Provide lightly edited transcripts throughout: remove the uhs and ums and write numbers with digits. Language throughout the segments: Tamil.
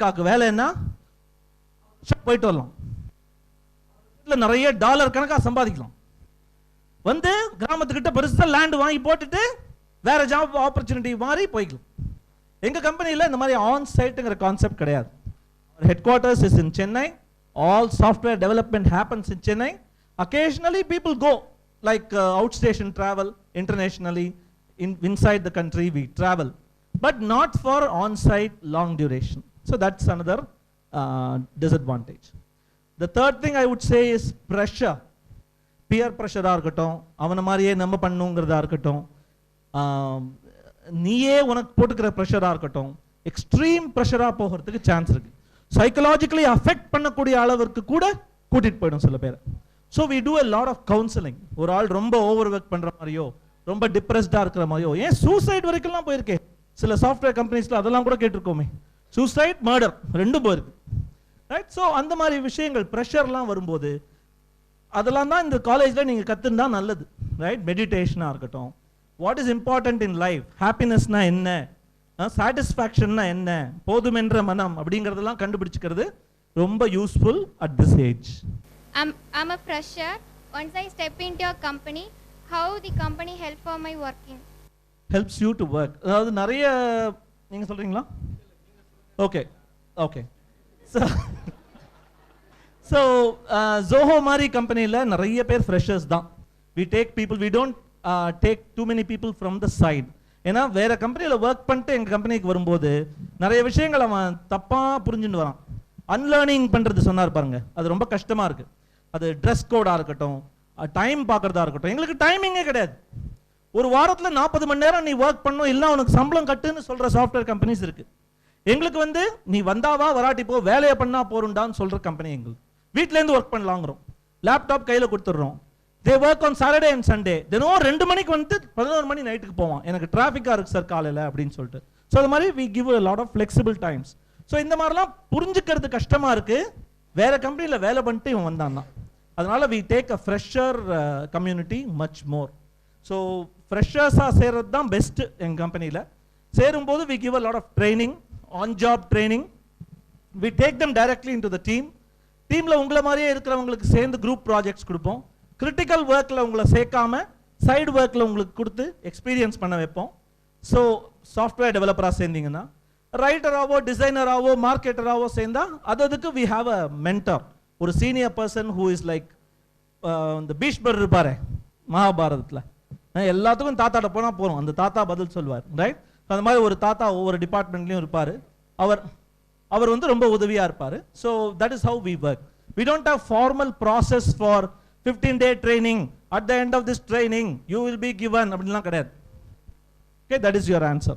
அமெரிக்காவுக்கு வேலை என்ன போயிட்டு வரலாம், நிறைய டாலர் கணக்காக சம்பாதிக்கலாம். வந்து கிராமத்துக்கிட்ட பெருசா லேண்ட் வாங்கி போட்டுட்டு வேற ஜாப் ஆப்பர்ச்சுனிட்டி மாறி போய்க்கலாம். எங்க கம்பெனியில் இந்த மாதிரி ஆன் சைட்டுங்கிற கான்செப்ட் கிடையாது. Head quarters is in Chennai. All software development happens in Chennai. Occasionally people go like outstation travel internationally, inside the country we travel, but not for on-site long duration. So that's another disadvantage. The third thing I would say is pressure. Peer pressure இருக்கட்டும், அவன மாதிரியே நம்ம பண்ணுங்கிறதா இருக்கட்டும், நீயே உனக்கு போட்டுக்கிற ப்ரெஷராக இருக்கட்டும், எக்ஸ்ட்ரீம் ப்ரெஷராக போகிறதுக்கு சான்ஸ் இருக்கு. சைக்கலாஜிக்கலி அஃபெக்ட் பண்ணக்கூடிய அளவிற்கு கூட கூட்டிட்டு போயிடும் சில பேர். So we do a lot of counseling. ஒரு ஆள் ரொம்ப ஓவர் ஒர்க் பண்ற மாதிரியோ ரொம்ப டிப்ரெஸ்டாக இருக்கிற மாதிரியோ, ஏன் சூசைட் வரைக்கும்லாம் போயிருக்கேன். சில சாஃப்ட்வேர் கம்பெனிஸ்ல அதெல்லாம் கூட கேட்டிருக்கோமே, சூசைட் மர்டர் ரெண்டும் போயிருக்கு. ரைட். ஸோ அந்த மாதிரி விஷயங்கள் ப்ரெஷர்லாம் வரும்போது அதெல்லாம் தான் இந்த காலேஜில் நீங்கள் கற்றுந்தா நல்லது. ரைட். மெடிடேஷனாக இருக்கட்டும், what is important in life, ஹாப்பினஸ்னா என்ன, சாட்டிஸ்ஃபேக்ஷன்னா என்ன, போதுமென்ற மனம் அப்படிங்கிறதெல்லாம் கண்டுபிடிச்சிக்கிறது ரொம்ப useful at this age. I'm a fresher. Once I step into your company, how the company help for my working? Helps you to work. அதாவது நிறைய நீங்க சொல்றீங்களா? Okay okay. ஸோ ஜோஹோ மாதிரி கம்பெனியில் நிறைய பேர் ஃப்ரெஷர்ஸ் தான். we take people, we don't take too many people from the side. ஏன்னா வேற கம்பெனியில் ஒர்க் பண்ணிட்டு எங்கள் கம்பெனிக்கு வரும்போது நிறைய விஷயங்கள் அவன் தப்பாக புரிஞ்சுட்டு வரான். அன்லேர்னிங் பண்ணுறது சொன்னார் பாருங்க, அது ரொம்ப கஷ்டமாக இருக்கு. அது ட்ரெஸ் கோடாக இருக்கட்டும், டைம் பார்க்குறதா இருக்கட்டும், எங்களுக்கு டைமிங்கே கிடையாது. ஒரு வாரத்தில் 40 மணி நேரம் நீ ஒர்க் பண்ணும், இல்லை உனக்கு சம்பளம் கட்டுன்னு சொல்கிற சாஃப்ட்வேர் கம்பெனிஸ் இருக்கு. எங்களுக்கு வந்து நீ வந்தாவா வராட்டி போ, வேலையை பண்ணா போறண்டான்னு சொல்கிற கம்பெனி எங்களுக்கு. வீட்டிலேருந்து ஒர்க் பண்ணலாங்கிறோம், லேப்டாப் கையில் கொடுத்துட்றோம். தே work on Saturday and Sunday. தினம் 2 மணிக்கு வந்து 11 மணி நைட்டுக்கு போவான், எனக்கு டிராஃபிக்காக இருக்கு சார் காலையில் அப்படின்னு சொல்லிட்டு. ஸோ அது மாதிரி we give a lot of flexible times. So இந்த மாதிரிலாம் புரிஞ்சுக்கிறது கஷ்டமாக இருக்கு. வேற கம்பெனியில் வேலை பண்ணிட்டு இவன் வந்தான்னா, அதனால we take a fresher community much more. So ஃப்ரெஷர்ஸாக சேர்றது தான் பெஸ்ட்டு எங்கள் கம்பெனியில். சேரும்போது we give a lot of training, on job training. We take them directly into the team. டீமில் உங்களை மாதிரியே இருக்கிறவங்களுக்கு சேர்ந்து குரூப் ப்ராஜெக்ட்ஸ் கொடுப்போம். கிரிட்டிக்கல் ஒர்க்கில் உங்களை சேர்க்காம சைடு ஒர்க்கில் உங்களுக்கு கொடுத்து எக்ஸ்பீரியன்ஸ் பண்ண வைப்போம். ஸோ சாஃப்ட்வேர் டெவலப்பராக சேர்ந்தீங்கன்னா, ரைட்டராகவோ டிசைனராகவோ மார்க்கெட்டராகவோ சேர்ந்தா அதுக்கு வி ஹாவ் அ மென்டார், ஒரு senior person who is like இந்த பீஷ்மர் இருப்பாரு மகாபாரதத்தில். எல்லாத்துக்கும் தாத்தாட்ட போனால் போகிறோம், அந்த தாத்தா பதில் சொல்வார். ரைட். அந்த மாதிரி ஒரு தாத்தா ஒவ்வொரு டிபார்ட்மெண்ட்லையும் இருப்பார். அவர் வந்து ரொம்ப உதவியாக இருப்பார். So that is how we work. We don't have formal process for 15-day training. At the end of this training you will be given அப்படிலாம் கிடையாது. Okay, that is your answer.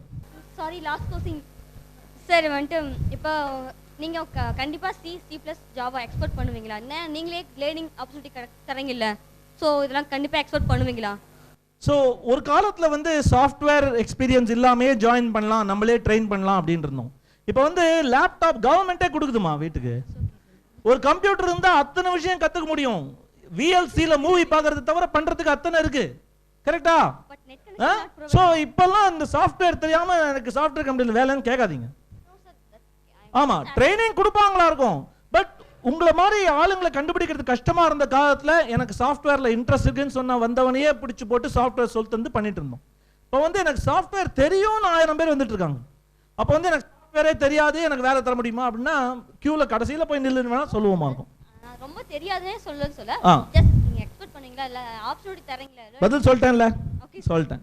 Sorry, last question. Sir வந்துட்டு இப்போ நீங்கள் கண்டிப்பாக C++ ஜாவா எக்ஸ்போர்ட் பண்ணுவீங்களா? நீங்களே லேர்னிங் ஆப்பர்ச்சுனிட்டி தரீங்கல்ல, ஸோ இதெல்லாம் கண்டிப்பாக எக்ஸ்போர்ட் பண்ணுவீங்களா? ஸோ ஒரு காலத்தில் வந்து சாஃப்ட்வேர் எக்ஸ்பீரியன்ஸ் இல்லாமே ஜாயின் பண்ணலாம், நம்மளே ட்ரெயின் பண்ணலாம் அப்படின்னு இருந்தோம். இப்போ வந்து லேப்டாப் கவர்மெண்ட்டே கொடுக்குதுமா வீட்டுக்கு. ஒரு கம்ப்யூட்டர் இருந்தால் அத்தனை விஷயம் கற்றுக்க முடியும். VLC-ல மூவி பார்க்கறது தவிர பண்றதுக்கு அத்தனை இருக்கு. கரெக்டா? சோ இப்பெல்லாம் இந்த சாஃப்ட்வேர் தெரியாம எனக்கு சாஃப்ட்வேர் கம்பெனில வேலைன்னு கேட்காதீங்க. ஆமா, ட்ரைனிங் கொடுப்பாங்களா இருக்கும். பட் உங்களை மாதிரி ஆளுங்களை கண்டுபிடிக்கிறது கஷ்டமா இருந்த காலத்துல எனக்கு சாஃப்ட்வேர்ல இன்ட்ரெஸ்ட் இருக்குன்னு சொன்ன வந்தவனையே பிடிச்சு போட்டு சாஃப்ட்வேர் சொல்லி தந்து பண்ணிட்டு இருந்தோம். இப்போ வந்து எனக்கு சாஃப்ட்வேர் தெரியும்னு 1000 பேர் வந்துட்டு இருக்காங்க. அப்போ வந்து எனக்கு சாஃப்ட்வேரே தெரியாது, எனக்கு வேலை தர முடியுமா அப்படின்னா கியூல கடைசியில போய் நில்லுன்னு வேணா சொல்லுவோமா இருக்கும். ரொம்ப தெரியாதே சொல்ல ஜஸ்ட் நீங்க எக்ஸ்பெக்ட் பண்ணீங்களா இல்ல ஆப்ஷனோட தரீங்களா? பதில் சொல்லிட்டேன்ல. சொல்லிட்டேன்.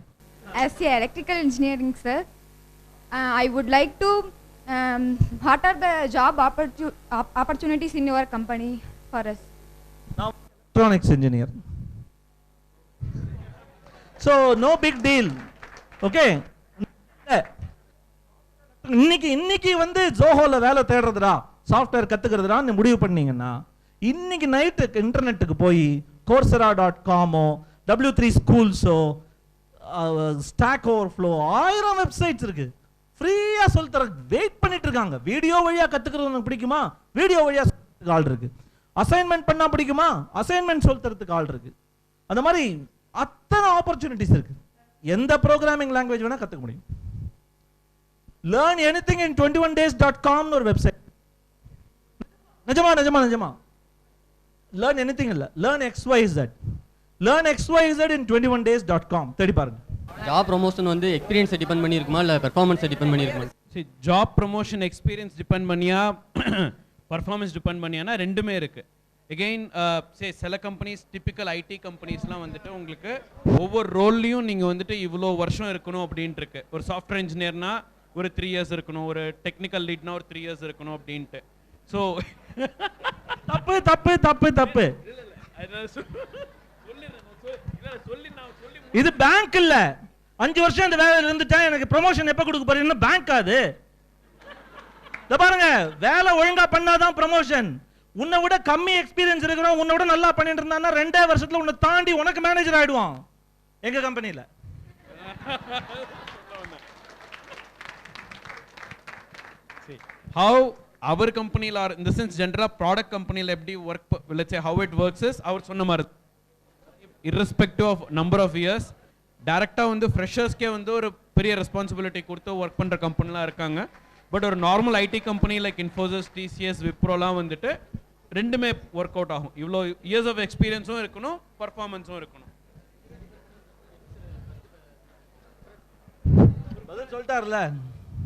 As a electrical engineering sir, I would like to what are the job opportunities in your company for us? Now electronics engineer. So no big deal. Okay. இன்னைக்கு வந்து ஜோஹோல வேலை தேடுறதுடா, சாஃப்ட்வேர் கத்துக்கிறதுடா நீ முடிவு பண்ணீங்கன்னா, இன்னைக்கு நைட்டு இன்டர்நெட்டுக்கு போய் coursera.com W3 ஸ்கூல்ஸோ stock overflow 1000 websites இருக்கு. ஃப்ரீயா சொல்லி தர வெயிட் பண்ணிட்டு இருக்காங்க. வீடியோ வழியா கத்துக்கிறது உனக்கு பிடிக்குமா? வீடியோ வழியா சொல்றதுக்கு ஆள் இருக்கு. அசைன்மெண்ட் பண்ணா பிடிக்குமா? அசைன்மெண்ட் சொல்லி தரதுக்கு ஆள் இருக்கு. அந்த மாதிரி அத்தனை ஆப்பர்ச்சுனிட்டிஸ் இருக்கு. எந்த ப்ரோக்ராமிங் லாங்குவேஜ் வேணா கத்துக்க முடியும். learn anything in 21days.com ஒரு வெப்சைட். நிஜமா learn anything இல்ல, learn XYZ, learn XYZ in 21days.com தேடி பாருங்க. ஜாப் ப்ரொமோஷன் வந்து எக்ஸ்பீரியன்ஸை டிபெண்ட் பண்ணியிருக்குமா இல்லை பெர்ஃபார்மன்ஸை டிபெண்ட் பண்ணியிருக்குமா? சரி, ஜாப் ப்ரமோஷன் எக்ஸ்பீரியன்ஸ் டிபெண்ட் பண்ணியா பர்ஃபார்மன்ஸ் டிபெண்ட் பண்ணியானா ரெண்டுமே இருக்குது. எகெயின் சில கம்பெனிஸ் டிப்பிக்கல் ஐடி கம்பெனிஸ்லாம் வந்துட்டு உங்களுக்கு ஒவ்வொரு ரோல்லையும் நீங்கள் வந்துட்டு இவ்வளோ வருஷம் இருக்கணும் அப்படின்ட்டு இருக்கு. ஒரு சாஃப்ட்வேர் இன்ஜினியர்னா ஒரு 3 இயர்ஸ் இருக்கணும், ஒரு டெக்னிக்கல் லீட்னா ஒரு 3 இயர்ஸ் இருக்கணும் அப்படின்ட்டு. ஸோ தப்பு இது பேங்க் இல்ல. 5 வருஷம் இந்த வேலையில இருந்துட்டேன், எனக்கு ப்ரமோஷன் எப்ப கொடுக்க போறீங்க? பேங்க் அது. இத பாருங்க, வேலை ஒழுங்கா பண்ணாதான் ப்ரமோஷன். உன்னை விட கம்மி எக்ஸ்பீரியன்ஸ் இருக்கிறோம், உன்னை விட நல்லா பண்ணிட்டு இருந்தான்னா 2 வருஷத்துல உன்னை தாண்டி உனக்கு மேனேஜர் ஆயிடுவான் எங்க கம்பெனில. how our company or in the sense general product company la eppadi work, let's say how it works is our sonna mari irrespective of number of years directa vandu freshers ke vandu ஒரு பெரிய ரெஸ்பான்சிபிலிட்டி கொடுத்து ஒர்க் பண்ற கம்பெனிலாம் இருக்காங்க. பட் ஒரு normal IT company like Infosys, TCS, விப்ரோலாம் வந்துட்டு ரெண்டுமே ஒர்க் அவுட் ஆகும். இவ்வளோ இயர்ஸ் ஆஃப் எக்ஸ்பீரியன்ஸும் இருக்கணும், பர்ஃபார்மன்ஸும் இருக்கணும். பதில் சொல்லிட்டார்ல.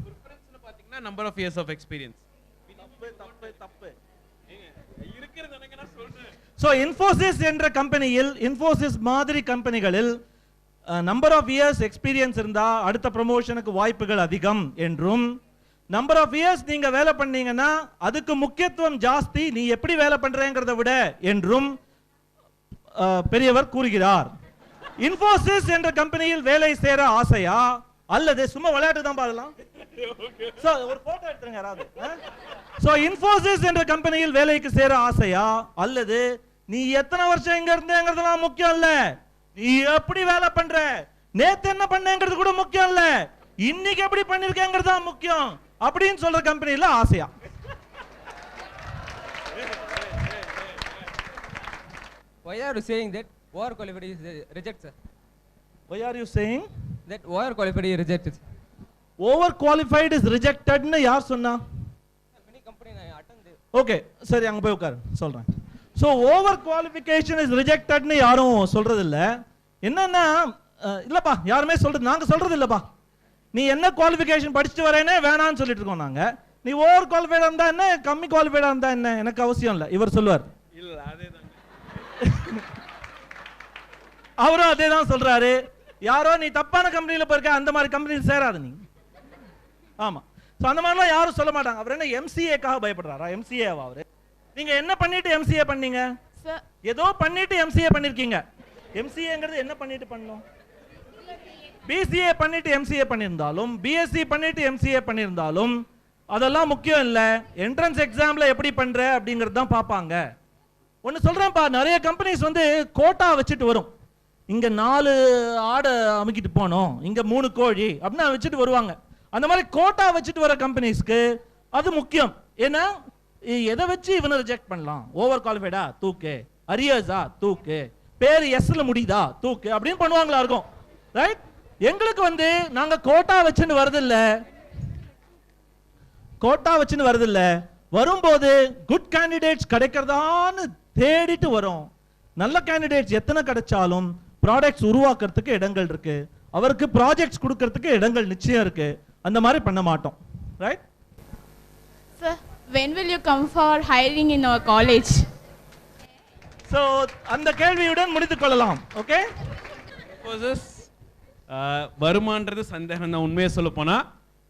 ப்ரிஃபரன்ஸ்னு பார்த்தீங்கன்னா number of years of experience. தப்பு இருக்கிறது எனக்கு நான் சொல்றேன். ஸோ இன்ஃபோசிஸ் என்ற கம்பெனியில், இன்ஃபோசிஸ் மாதிரி கம்பெனிகளில் நம்பர் ஆஃப் இயர்ஸ் எக்ஸ்பீரியன்ஸ் இருந்தா அடுத்த ப்ரமோஷனுக்கு வாய்ப்புகள் அதிகம் என்றும், நம்பர் ஆஃப் இயர்ஸ் நீங்க வேலை பண்ணீங்கன்னா அதுக்கு முக்கியத்துவம் ஜாஸ்தி நீ எப்படி வேலை பண்றேங்கிறத விட என்றும் பெரியவர் கூறுகிறார். இன்ஃபோசிஸ் என்ற கம்பெனியில் வேலை சேர ஆசையா அல்லது சும்மா விளையாட்டு தான் பாதலாம்? சோ ஒரு போட்டோ எடுத்துங்க யாராவது. சோ இன்ஃபோசிஸ் என்ற கம்பெனியில் வேலைக்கு சேர ஆசையா அல்லது நீ எத்தனை வருஷம் இங்க இருந்தேங்கிறதுலாம் முக்கியம் இல்ல, நீ எப்படி வேலை பண்ற, நேத்து என்ன பண்ணேங்கிறது கூட முக்கியம் இல்ல, இன்னைக்கு எப்படி பண்ணிருக்கேங்கிறது தான் முக்கியம் அப்படின்னு சொல்ற கம்பெனில ஆசையா? Why are you saying that overqualified is rejected, sir? Why are you saying That overqualified is rejected. overqualified is rejected ன்னு யார் சொன்னா? Many company I attend. Okay சரி, அங்க போய் உட்காரு சொல்றேன். சோ ஓவர் குவாலிஃபிகேஷன் இஸ் ரிஜெக்டட்னு யாரும் சொல்றது இல்ல. என்னன்னா இல்லப்பா யாருமே சொல்றது, நாங்க சொல்றது இல்லப்பா. நீ என்ன குவாலிஃபிகேஷன் படிச்சுட்டு வரேனே வேணாம்னு சொல்லிட்டு இருக்கோம் நாங்க. நீ ஓவர் குவாலிஃபைடா இருந்தா என்ன, கம்மி குவாலிஃபைடா இருந்தா என்ன, எனக்கு அவசியம் இல்ல. இவர் சொல்லுவார். இல்ல அதேதான். அவரும் அதே தான் சொல்றாரு. யாரோ நீ தப்பான கம்பெனில போயிருக்க, அந்த மாதிரி கம்பெனில சேராத நீ. ஆமா, சோ அந்த மாதிரிலாம் யாரும் சொல்ல மாட்டாங்க. அவர் என்ன எம்சிஏக்காக பயப்படுறாரா? எம்சிஏவா அவரு? நீங்க என்ன பண்ணிட்டு எம்சிஏ பண்ணீங்க? ஏதோ பண்ணிட்டு எம்சிஏ பண்ணிருக்கீங்க. எம்சிஏங்கிறது என்ன பண்ணிட்டு பண்ணோம்? பிசிஏ பண்ணிட்டு எம்சிஏ பண்ணியிருந்தாலும், பிஎஸ்சி பண்ணிட்டு எம்சிஏ பண்ணியிருந்தாலும் அதெல்லாம் முக்கியம் இல்ல. என்ட்ரன்ஸ் எக்ஸாம்ல எப்படி பண்ற அப்படிங்கிறது தான் பார்ப்பாங்க. ஒன்னு சொல்றேன்ப்பா, நிறைய கம்பெனிஸ் வந்து கோட்டா வச்சுட்டு வரும். இங்க 4 ஆடை அமுக்கிட்டு போனோம், இங்க 3 கோழி அப்படின்னு வச்சுட்டு வருவாங்க. அந்த மாதிரி கோட்டா வச்சுட்டு வர கம்பெனிஸ்க்கு அது முக்கியம். ஏன்னா எதை வச்சு இவனை ரிஜெக்ட் பண்ணலாம்? ஓவர் குவாலிஃபைடா தூக்கு, அரியர்ஸா தூக்கு, பேர் எஸ்ல முடியுதா தூக்கு அப்படின்னு பண்ணுவாங்களா இருக்கும். ரைட்? எங்களுக்கு வந்து நாங்க கோட்டா வச்சுன்னு வரதில்ல, கோட்டா வச்சுன்னு வரதில்ல. வரும்போது குட் கேண்டிடேட்ஸ் கிடைக்கிறதான்னு தேடிட்டு வரோம். நல்ல கேண்டிடேட்ஸ் எத்தனை கிடைச்சாலும் ப்ராடக்ட்ஸ் உருவாக்குறதுக்கு இடங்கள் இருக்கு, அவருக்கு ப்ராஜெக்ட்ஸ் கொடுக்கிறதுக்கு இடங்கள் நிச்சயம் இருக்கு. அந்த மாதிரி பண்ண மாட்டோம். Right? Sir, when will you come for hiring in our college? So அந்த கேள்வியுடன் முடித்துக் கொள்ளலாம். ஓகே? வருமானது சந்தேகம் தான். உண்மையை சொல்ல போனா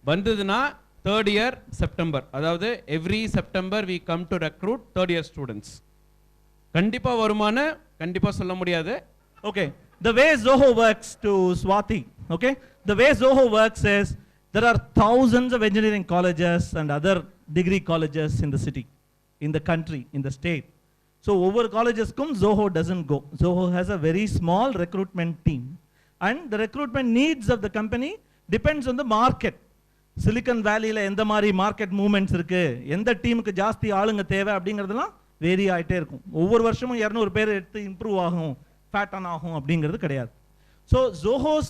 வந்ததுன்னா 3rd year செப்டம்பர், அதாவது every September we come to recruit 3rd year students. கண்டிப்பா வருமான கண்டிப்பா சொல்ல முடியாது. Okay, the way Zoho works, to Swati, okay, the way Zoho works is there are thousands of engineering colleges and other degree colleges in the city, in the country, in the state. So over colleges come, Zoho doesn't go. Zoho has a very small recruitment team, and the recruitment needs of the company depends on the market. Silicon Valley la endha mari market movements irukku, endha team ku jaasti aalunga theva அப்படிங்கிறதெல்லாம் வேரி ஆயிட்டே இருக்கும். ஒவ்வொரு வருஷமும் 200 பேர் எடுத்து இம்ப்ரூவ் ஆகும், ஃபேட்டன் ஆகும் அப்படிங்கிறது கிடையாது. So Zoho's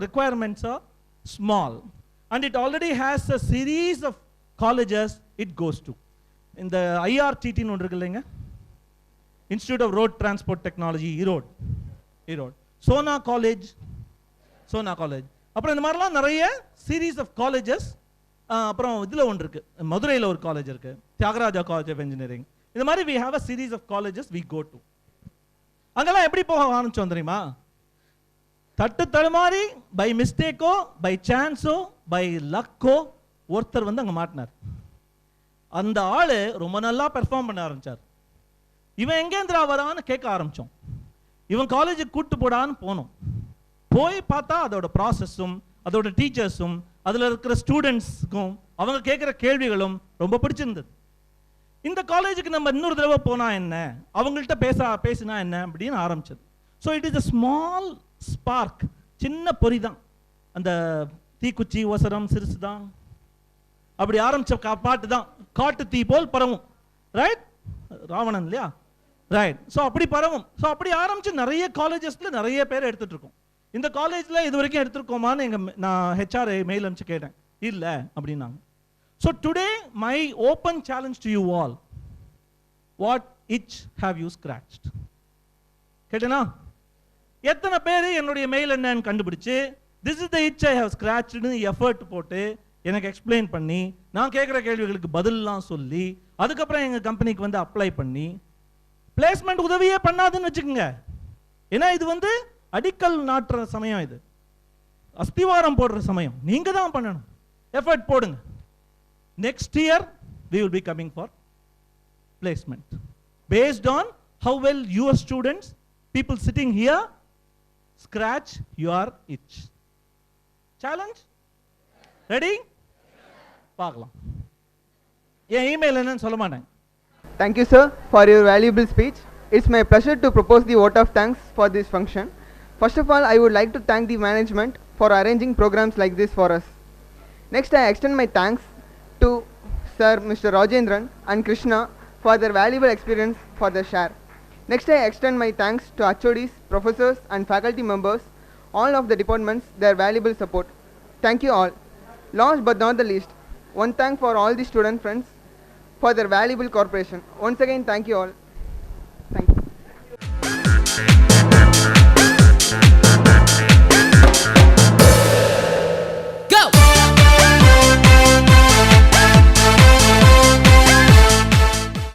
requirements are small and it already has a series of colleges it goes to. இந்த ஐஆர்டிடின்னு ஒன்று இருக்கு இல்லைங்க, institute of road transport technology, Erode, Sona college, அப்புறம் இந்த மாதிரிலாம் நிறைய சீரீஸ் ஆஃப் காலேஜஸ். அப்புறம் இதில் ஒன்று இருக்கு, மதுரையில் ஒரு காலேஜ் இருக்கு, தியாகராஜா காலேஜ் ஆஃப் இன்ஜினியரிங். இந்த மாதிரி we have a series of colleges we go to. அங்கெல்லாம் எப்படி போக ஆரம்பிச்சோம் தெரியுமா? தட்டு தடுமாறி பை மிஸ்டேக்கோ பை சான்ஸோ பை லக்கோ ஒருத்தர் வந்து அங்கே மாட்டினார். அந்த ஆள் ரொம்ப நல்லா பெர்ஃபார்ம் பண்ண ஆரம்பிச்சார். இவன் எங்கேந்திரா வரான்னு கேட்க ஆரம்பித்தோம். இவன் காலேஜுக்கு கூட்டு போடான்னு போனோம். போய் பார்த்தா அதோட ப்ராசஸும் அதோட டீச்சர்ஸும் அதில் இருக்கிற ஸ்டூடெண்ட்ஸுக்கும் அவங்க கேட்குற கேள்விகளும் ரொம்ப பிடிச்சிருந்தது. இந்த காலேஜுக்கு நம்ம இன்னொரு தடவை போனால் என்ன, அவங்கள்ட்ட பேசினா என்ன அப்படின்னு ஆரம்பிச்சது. So it is a small spark, சின்ன பொறி தான், அந்த தீக்குச்சி ஒசரம் சிறுசு தான். அப்படி ஆரம்பித்த பாட்டு தான் காட்டு தீ போல் பரவும், ரைட்? ராவணன் இல்லையா, ரைட்? ஸோ அப்படி பரவும். ஸோ அப்படி ஆரம்பித்து நிறைய காலேஜஸில் நிறைய பேர் எடுத்துகிட்டு இருக்கோம். இந்த காலேஜில் இது வரைக்கும் எடுத்துருக்கோமான்னு நான் ஹெச்ஆர் மெயில் அனுப்பிச்சு கேட்டேன், இல்லை அப்படின்னாங்க. So today my open challenge to you all, what itch have you scratched? கேட்டேனா? எத்தனை பேர் என்னுடைய மெயில் என்னன்னு கண்டுபிடிச்சு this is the itch I have scratched னு எஃபர்ட் போட்டு எனக்கு எக்ஸ்பிளைன் பண்ணி நான் கேட்குற கேள்விகளுக்கு பதிலெலாம் சொல்லி அதுக்கப்புறம் எங்கள் கம்பெனிக்கு வந்து அப்ளை பண்ணி பிளேஸ்மெண்ட் உதவியே பண்ணாதுன்னு வச்சுக்கோங்க. ஏன்னா இது வந்து அடிக்கல் நாட்டுற சமயம், இது அஸ்திவாரம் போடுற சமயம். நீங்கள் தான் பண்ணணும், எஃபர்ட் போடுங்க. Next year we will be coming for placement based on how well your students, people sitting here, scratch your itch. Challenge? Ready? பார்க்கலாம். என் இமெயில் என்னன்னு சொல்ல மாட்டேன். Thank you, sir, for your valuable speech. It's my pleasure to propose the vote of thanks for this function. First of all, I would like to thank the management for arranging programs like this for us. Next, I extend my thanks to Sir Mr. Rajendran and Krishna for their valuable experience for their share. Next, I extend my thanks to HODs, professors and faculty members, all of the departments, their valuable support. Thank you all. Last but not the least, one thank for all the student friends for their valuable cooperation. Once again, thank you all. Thank you.